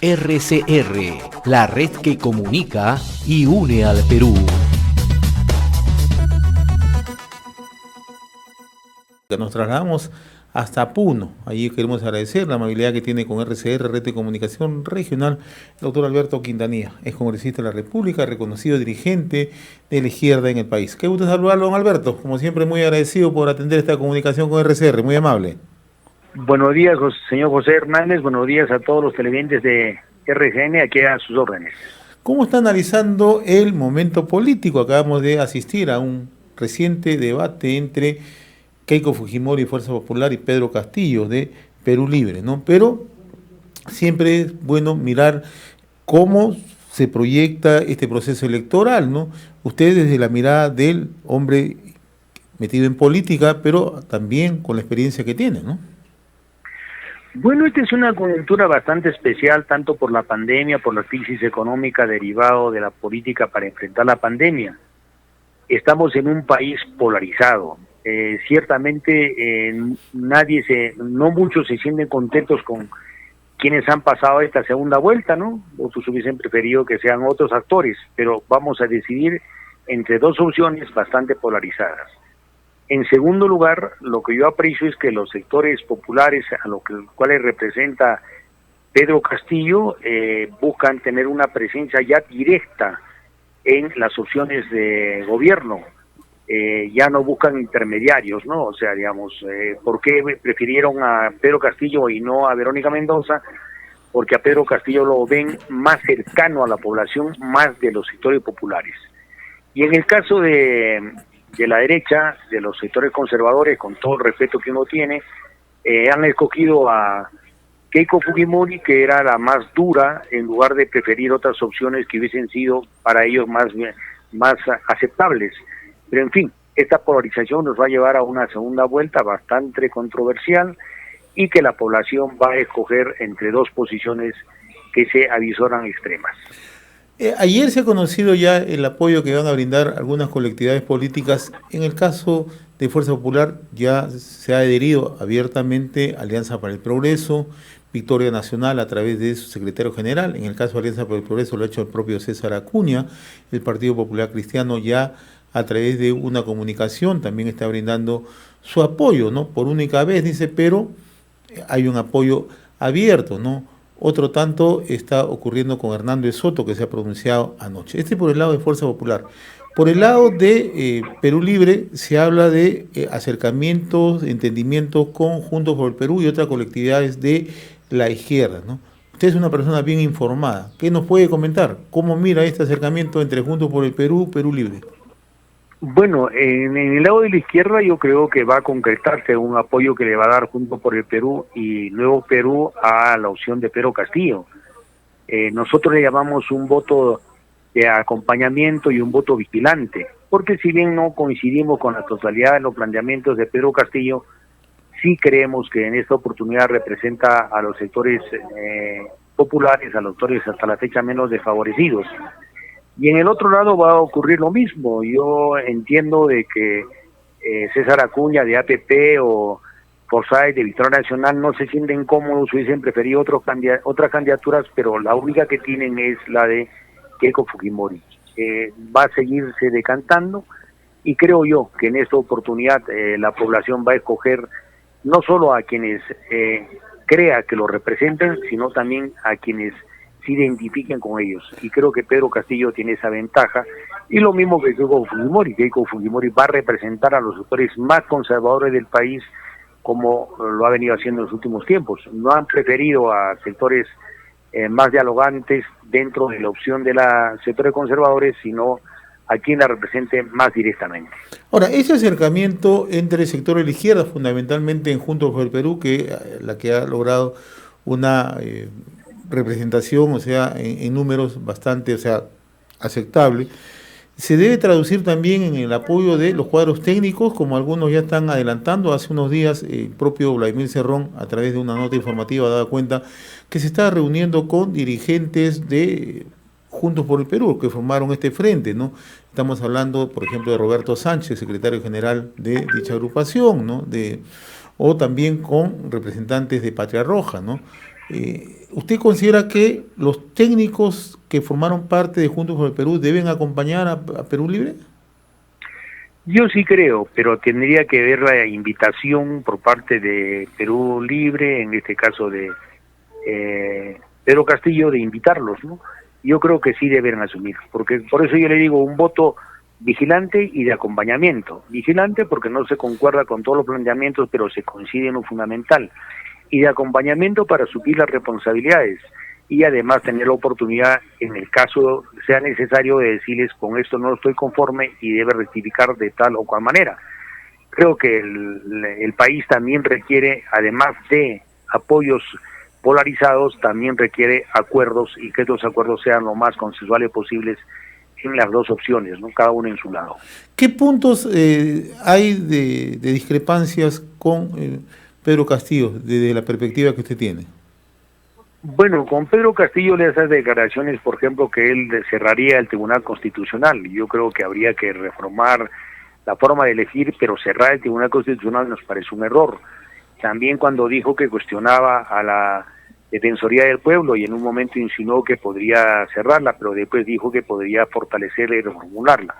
RCR, la red que comunica y une al Perú. Nos trasladamos hasta Puno. Allí queremos agradecer la amabilidad que tiene con RCR, Red de Comunicación Regional, el doctor Alberto Quintanilla, es congresista de la República, reconocido dirigente de la izquierda en el país. Qué gusto saludarlo, don Alberto. Como siempre, muy agradecido por atender esta comunicación con RCR, muy amable. Buenos días, señor José Hernández. Buenos días a todos los televidentes de RGN, aquí a sus órdenes. ¿Cómo está analizando el momento político? Acabamos de asistir a un reciente debate entre Keiko Fujimori, Fuerza Popular, y Pedro Castillo, de Perú Libre, ¿no? Pero siempre es bueno mirar cómo se proyecta este proceso electoral, ¿no? Usted desde la mirada del hombre metido en política, pero también con la experiencia que tiene, ¿no? Bueno, esta es una coyuntura bastante especial, tanto por la pandemia, por la crisis económica derivado de la política para enfrentar la pandemia. Estamos en un país polarizado. Ciertamente no muchos se sienten contentos con quienes han pasado esta segunda vuelta, ¿no? Otros hubiesen preferido que sean otros actores, pero vamos a decidir entre dos opciones bastante polarizadas. En segundo lugar, lo que yo aprecio es que los sectores populares, a los cuales representa Pedro Castillo, buscan tener una presencia ya directa en las opciones de gobierno. Ya no buscan intermediarios, ¿no? O sea, digamos, ¿por qué prefirieron a Pedro Castillo y no a Verónica Mendoza? Porque a Pedro Castillo lo ven más cercano a la población, más de los sectores populares. Y en el caso de la derecha, de los sectores conservadores, con todo el respeto que uno tiene, han escogido a Keiko Fujimori, que era la más dura, en lugar de preferir otras opciones que hubiesen sido para ellos más aceptables. Pero en fin, esta polarización nos va a llevar a una segunda vuelta bastante controversial y que la población va a escoger entre dos posiciones que se avisoran extremas. Ayer se ha conocido ya el apoyo que van a brindar algunas colectividades políticas. En el caso de Fuerza Popular ya se ha adherido abiertamente Alianza para el Progreso, Victoria Nacional a través de su secretario general. En el caso de Alianza para el Progreso lo ha hecho el propio César Acuña. El Partido Popular Cristiano ya a través de una comunicación también está brindando su apoyo, ¿no? Por única vez, dice, pero hay un apoyo abierto, ¿no? Otro tanto está ocurriendo con Hernando de Soto, que se ha pronunciado anoche. Este por el lado de Fuerza Popular. Por el lado de Perú Libre se habla de acercamientos, entendimientos con Juntos por el Perú y otras colectividades de la izquierda, ¿no? Usted es una persona bien informada. ¿Qué nos puede comentar? ¿Cómo mira este acercamiento entre Juntos por el Perú, Perú Libre? Bueno, en el lado de la izquierda yo creo que va a concretarse un apoyo que le va a dar Juntos por el Perú y Nuevo Perú a la opción de Pedro Castillo. Nosotros le llamamos un voto de acompañamiento y un voto vigilante, porque si bien no coincidimos con la totalidad de los planteamientos de Pedro Castillo, sí creemos que en esta oportunidad representa a los sectores populares, a los sectores hasta la fecha menos desfavorecidos. Y en el otro lado va a ocurrir lo mismo. Yo entiendo de que César Acuña de APP o Forsyth de Victoria Nacional no se sienten cómodos, hubiesen preferido otras candidaturas, pero la única que tienen es la de Keiko Fujimori. Va a seguirse decantando y creo yo que en esta oportunidad la población va a escoger no solo a quienes crea que lo representen, sino también a quienes se identifiquen con ellos, y creo que Pedro Castillo tiene esa ventaja, y lo mismo que Keiko Fujimori. Keiko Fujimori va a representar a los sectores más conservadores del país, como lo ha venido haciendo en los últimos tiempos. No han preferido a sectores más dialogantes dentro de la opción de los sectores conservadores, sino a quien la represente más directamente. Ahora, ese acercamiento entre sectores de la izquierda, fundamentalmente en Juntos por el Perú, la que ha logrado una representación, o sea, en números bastante, o sea, aceptable, se debe traducir también en el apoyo de los cuadros técnicos, como algunos ya están adelantando. Hace unos días el propio Vladimir Cerrón, a través de una nota informativa, daba cuenta que se está reuniendo con dirigentes de Juntos por el Perú, que formaron este frente, ¿no? Estamos hablando, por ejemplo, de Roberto Sánchez, secretario general de dicha agrupación, ¿no? O también con representantes de Patria Roja, ¿no? ¿Usted considera que los técnicos que formaron parte de Juntos por el Perú deben acompañar a Perú Libre? Yo sí creo, pero tendría que ver la invitación por parte de Perú Libre, en este caso de Pedro Castillo, de invitarlos, ¿no? Yo creo que sí deben asumir, porque por eso yo le digo un voto vigilante y de acompañamiento. Vigilante porque no se concuerda con todos los planteamientos, pero se coincide en lo fundamental. Y de acompañamiento para asumir las responsabilidades y además tener la oportunidad, en el caso sea necesario, de decirles con esto no estoy conforme y debe rectificar de tal o cual manera. Creo que el país también requiere, además de apoyos polarizados, también requiere acuerdos y que estos acuerdos sean lo más consensuales posibles en las dos opciones, ¿no? Cada uno en su lado. ¿Qué puntos hay de discrepancias con Pedro Castillo desde la perspectiva que usted tiene? Bueno, con Pedro Castillo le hace declaraciones, por ejemplo, que él cerraría el Tribunal Constitucional. Yo creo que habría que reformar la forma de elegir, pero cerrar el Tribunal Constitucional nos parece un error. También cuando dijo que cuestionaba a la Defensoría del Pueblo y en un momento insinuó que podría cerrarla, pero después dijo que podría fortalecerla y reformularla.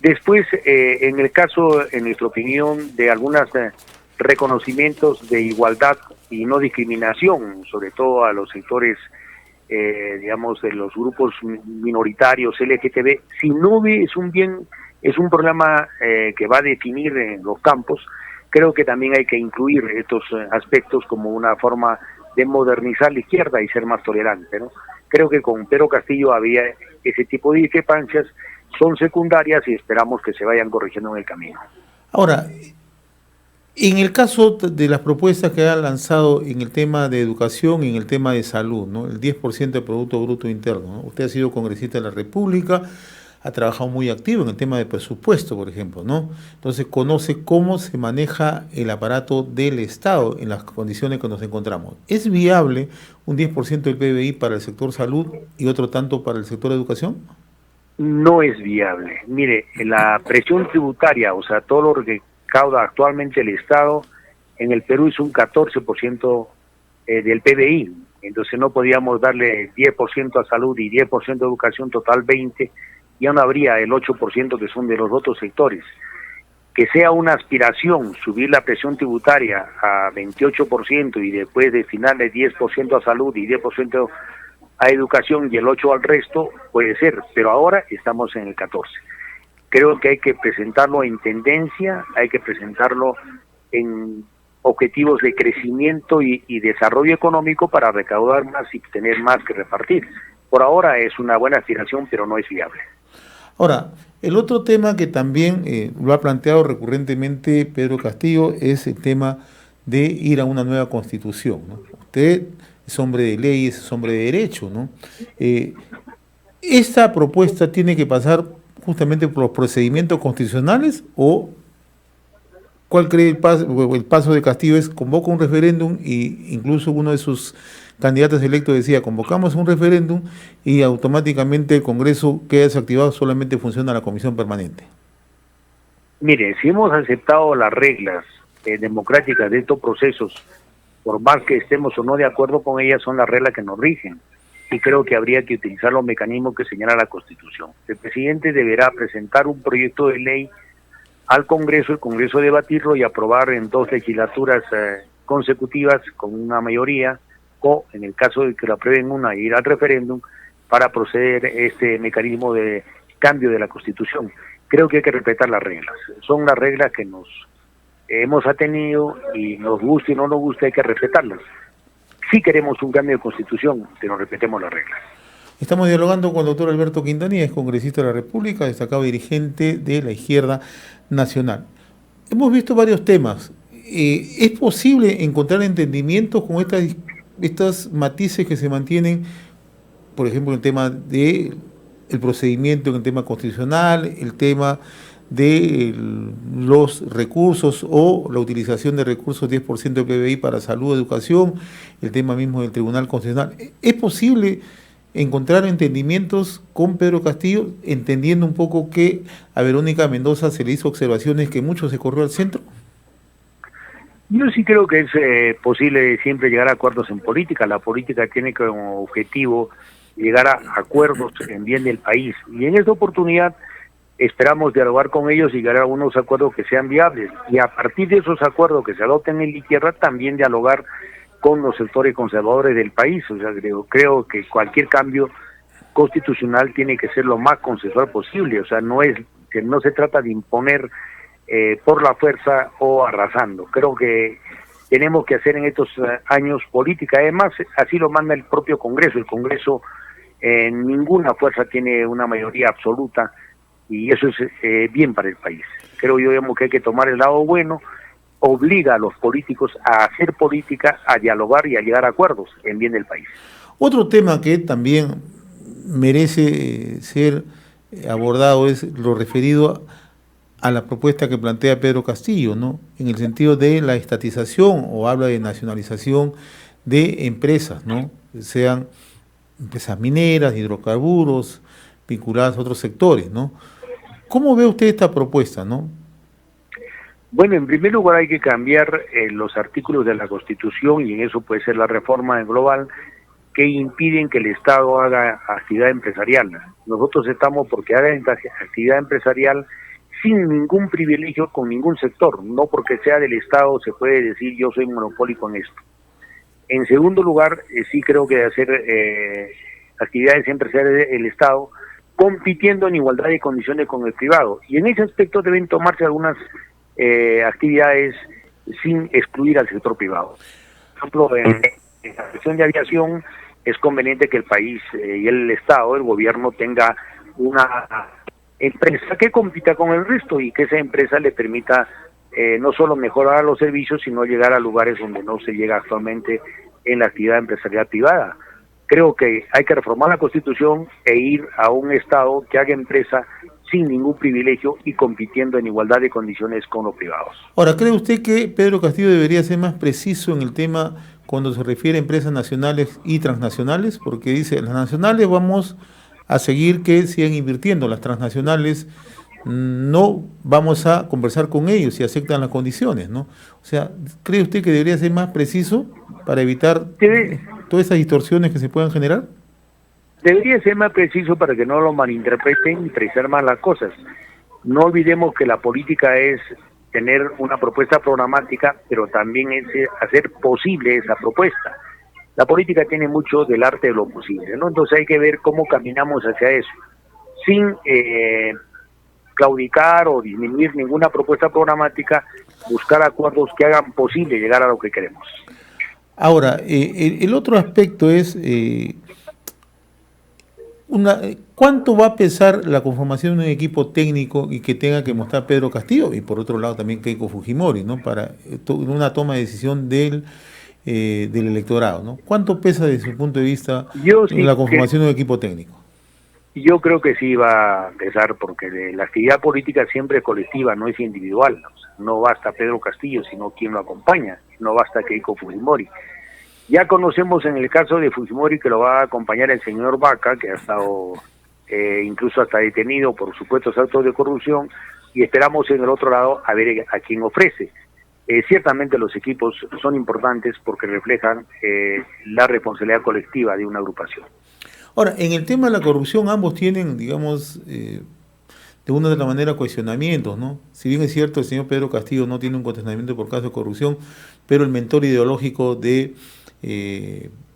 Después, en el caso, en nuestra opinión, de algunos reconocimientos de igualdad y no discriminación, sobre todo a los sectores, digamos, de los grupos minoritarios, LGTB, si no ve, es un problema que va a definir en los campos. Creo que también hay que incluir estos aspectos como una forma de modernizar la izquierda y ser más tolerante, ¿no? Creo que con Pedro Castillo había ese tipo de discrepancias, son secundarias y esperamos que se vayan corrigiendo en el camino. Ahora, en el caso de las propuestas que ha lanzado en el tema de educación y en el tema de salud, ¿no? El 10% del Producto Bruto Interno, ¿no? Usted ha sido congresista de la República, ha trabajado muy activo en el tema de presupuesto, por ejemplo, ¿no? Entonces conoce cómo se maneja el aparato del Estado en las condiciones que nos encontramos. ¿Es viable un 10% del PBI para el sector salud y otro tanto para el sector educación? No es viable. Mire, la presión tributaria, o sea, todo lo que recauda actualmente el Estado en el Perú es un 14% del PBI. Entonces no podíamos darle 10% a salud y 10% a educación, total 20%, ya no habría el 8% que son de los otros sectores. Que sea una aspiración subir la presión tributaria a 28% y después destinarle 10% a salud y 10% a educación y el 8% al resto, puede ser, pero ahora estamos en el 14%. Creo que hay que presentarlo en tendencia, hay que presentarlo en objetivos de crecimiento y desarrollo económico para recaudar más y tener más que repartir. Por ahora es una buena aspiración, pero no es viable. Ahora, el otro tema que también lo ha planteado recurrentemente Pedro Castillo es el tema de ir a una nueva constitución, ¿no? Usted es hombre de leyes, es hombre de derecho, ¿no? ¿Esta propuesta tiene que pasar justamente por los procedimientos constitucionales o cuál cree el paso de Castillo es convoca un referéndum y incluso uno de sus candidatos electos decía convocamos un referéndum y automáticamente el Congreso queda desactivado, solamente funciona la comisión permanente? Mire, si hemos aceptado las reglas democráticas de estos procesos, por más que estemos o no de acuerdo con ellas, son las reglas que nos rigen. Y creo que habría que utilizar los mecanismos que señala la Constitución. El presidente deberá presentar un proyecto de ley al Congreso, el Congreso debatirlo y aprobar en 2 legislaturas consecutivas con una mayoría, o en el caso de que lo aprueben una, ir al referéndum para proceder este mecanismo de cambio de la Constitución. Creo que hay que respetar las reglas. Son las reglas que nos hemos atenido y nos guste y no nos guste, hay que respetarlas. Sí queremos un cambio de Constitución, pero respetemos las reglas. Estamos dialogando con el doctor Alberto Quintanilla, es congresista de la República, destacado dirigente de la Izquierda Nacional. Hemos visto varios temas. ¿Es posible encontrar entendimientos con estas matices que se mantienen, por ejemplo, el tema del procedimiento, en el tema constitucional, el tema de los recursos o la utilización de recursos 10% del PBI para salud, educación, el tema mismo del Tribunal Constitucional? ¿Es posible encontrar entendimientos con Pedro Castillo, entendiendo un poco que a Verónica Mendoza se le hizo observaciones que mucho se corrió al centro? Yo sí creo que es posible siempre llegar a acuerdos en política. La política tiene como objetivo llegar a acuerdos en bien del país. Y en esta oportunidad esperamos dialogar con ellos y llegar a unos acuerdos que sean viables. Y a partir de esos acuerdos que se adopten en la izquierda, también dialogar con los sectores conservadores del país. O sea, creo que cualquier cambio constitucional tiene que ser lo más consensual posible. O sea, no se trata de imponer por la fuerza o arrasando. Creo que tenemos que hacer en estos años política. Además, así lo manda el propio Congreso. El Congreso ninguna fuerza tiene una mayoría absoluta y eso es bien para el país. Creo yo digamos, que hay que tomar el lado bueno, obliga a los políticos a hacer política, a dialogar y a llegar a acuerdos en bien del país. Otro tema que también merece ser abordado es lo referido a la propuesta que plantea Pedro Castillo, ¿no? En el sentido de la estatización o habla de nacionalización de empresas, ¿no? Sean empresas mineras, hidrocarburos, vinculadas a otros sectores, ¿no? ¿Cómo ve usted esta propuesta, no? Bueno, en primer lugar hay que cambiar los artículos de la Constitución y en eso puede ser la reforma global que impiden que el Estado haga actividad empresarial. Nosotros estamos porque haga actividad empresarial sin ningún privilegio con ningún sector, no porque sea del Estado se puede decir yo soy monopólico en esto. En segundo lugar, sí creo que de hacer actividades empresariales del Estado compitiendo en igualdad de condiciones con el privado. Y en ese aspecto deben tomarse algunas actividades sin excluir al sector privado. Por ejemplo, en la cuestión de aviación es conveniente que el país y el Estado, el gobierno, tenga una empresa que compita con el resto y que esa empresa le permita no solo mejorar los servicios, sino llegar a lugares donde no se llega actualmente en la actividad empresarial privada. Creo que hay que reformar la Constitución e ir a un Estado que haga empresa sin ningún privilegio y compitiendo en igualdad de condiciones con los privados. Ahora, ¿cree usted que Pedro Castillo debería ser más preciso en el tema cuando se refiere a empresas nacionales y transnacionales? Porque dice, las nacionales vamos a seguir que sigan invirtiendo, las transnacionales no vamos a conversar con ellos si aceptan las condiciones, ¿no? O sea, ¿cree usted que debería ser más preciso para evitar todas esas distorsiones que se puedan generar? Debería ser más preciso para que no lo malinterpreten y precisar más las cosas. No olvidemos que la política es tener una propuesta programática, pero también es hacer posible esa propuesta. La política tiene mucho del arte de lo posible, ¿no? Entonces hay que ver cómo caminamos hacia eso, sin claudicar o disminuir ninguna propuesta programática, buscar acuerdos que hagan posible llegar a lo que queremos. Ahora, el otro aspecto es ¿cuánto va a pesar la conformación de un equipo técnico y que tenga que mostrar Pedro Castillo y por otro lado también Keiko Fujimori, ¿no? Para una toma de decisión del electorado, ¿no? ¿Cuánto pesa desde su punto de vista la conformación de un equipo técnico? Yo creo que sí va a pesar porque la actividad política siempre es colectiva, no es individual. O sea, no basta Pedro Castillo, sino quien lo acompaña, no basta Keiko Fujimori. Ya conocemos en el caso de Fujimori que lo va a acompañar el señor Vaca, que ha estado incluso hasta detenido por supuestos actos de corrupción, y esperamos en el otro lado a ver a quién ofrece. Ciertamente los equipos son importantes porque reflejan la responsabilidad colectiva de una agrupación. Ahora, en el tema de la corrupción ambos tienen, digamos, de una u otra manera cuestionamientos, ¿no? Si bien es cierto, el señor Pedro Castillo no tiene un cuestionamiento por caso de corrupción, pero el mentor ideológico de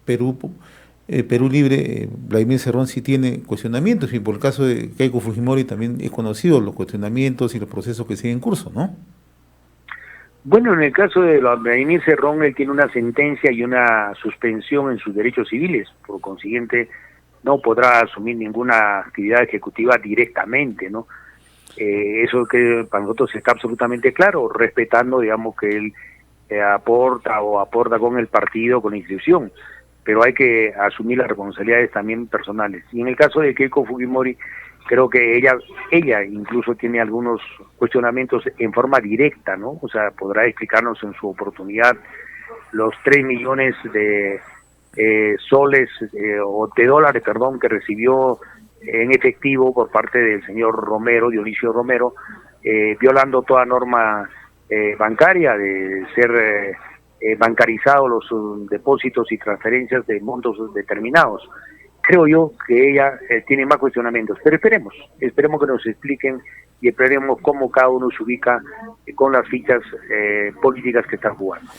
Perú Libre, Vladimir Cerrón, sí tiene cuestionamientos, y por el caso de Keiko Fujimori también es conocido los cuestionamientos y los procesos que siguen en curso, ¿no? Bueno, en el caso de Vladimir Cerrón, él tiene una sentencia y una suspensión en sus derechos civiles, por consiguiente no podrá asumir ninguna actividad ejecutiva directamente, ¿no? Eso que para nosotros está absolutamente claro, respetando, digamos, que él aporta con el partido, con la institución, pero hay que asumir las responsabilidades también personales. Y en el caso de Keiko Fujimori, creo que ella incluso tiene algunos cuestionamientos en forma directa, ¿no? O sea, podrá explicarnos en su oportunidad los 3 millones de soles o de dólares, perdón, que recibió en efectivo por parte del señor Romero, Dionisio Romero, violando toda norma bancaria, de ser bancarizados los depósitos y transferencias de montos determinados. Creo yo que ella tiene más cuestionamientos, pero esperemos que nos expliquen y esperemos cómo cada uno se ubica con las fichas políticas que están jugando.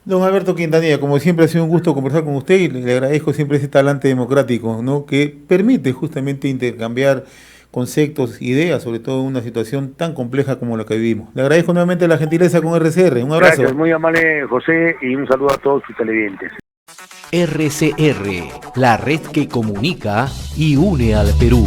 Don Alberto Quintanilla, como siempre ha sido un gusto conversar con usted y le agradezco siempre ese talante democrático, ¿no?, que permite justamente intercambiar conceptos, ideas, sobre todo en una situación tan compleja como la que vivimos. Le agradezco nuevamente la gentileza con RCR. Un abrazo. Gracias, muy amable José, y un saludo a todos sus televidentes. RCR, la red que comunica y une al Perú.